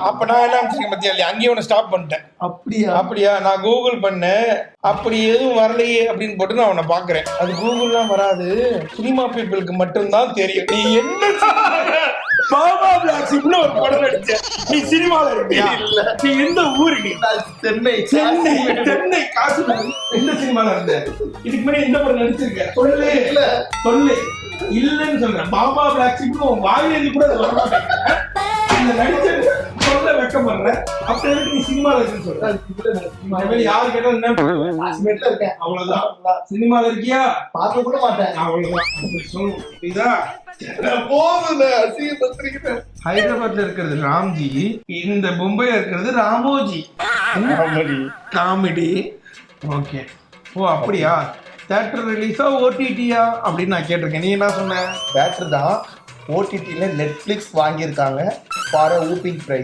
அப்ப நான் என்ன நினைச்சிருக்கேன் பத்தியா இல்லையா, அங்கேயே உன்னை ஸ்டாப் பண்ணிட்டேன். அப்படியா நான் கூகுள் பண்ணேன், அப்படி எதுவும் வரலையே அப்படின்னு போட்டு நான் உன்னை பாக்குறேன். அது கூகுள்லாம் வராது, சினிமா பீப்புளுக்கு மட்டும்தான் தெரியும். நீ என்ன பாபா பிளாக்ஷிப்னு ஒரு படம் நடிச்ச, நீ சினிமால இருக்கியா? இல்ல. நீ எந்த ஊரு? சென்னை. காசு எந்த சினிமால இருந்த? இதுக்கு முன்னாடி எந்த படம் நடிச்சிருக்க? சொல்லு. இல்லன்னு சொல்றேன். பாபா பிளாக்ஷிப்னு உன் வாயில கூட அது வரமாட்டேங்க. இந்த நடிச்ச சொல்ல வெக்கப்படுற, அப்ப எதுக்கு நீ சினிமால இருக்குன்னு சொல்ற? யாரு கேட்டாலும் இருக்கேன், அவ்வளவுதான். சினிமால இருக்கியா? பார்க்க கூட மாட்டேன், அவ்வளவுதான். புரியுதா? ஹைதராபாத்ல இருக்கிறது ராம்ஜி, இந்த மும்பைல இருக்கிறது ராமோஜி. காமெடி. ஓகே. ஓ அப்படியா? தியேட்டர் ரிலீஸா ஓடிடியா அப்படின்னு நான் கேட்டிருக்கேன். நீ என்ன சொன்ன? தியேட்டர் தான். ஓடிடில நெட்ஃபிளிக்ஸ் வாங்கியிருக்காங்க ஃபார் a whooping price.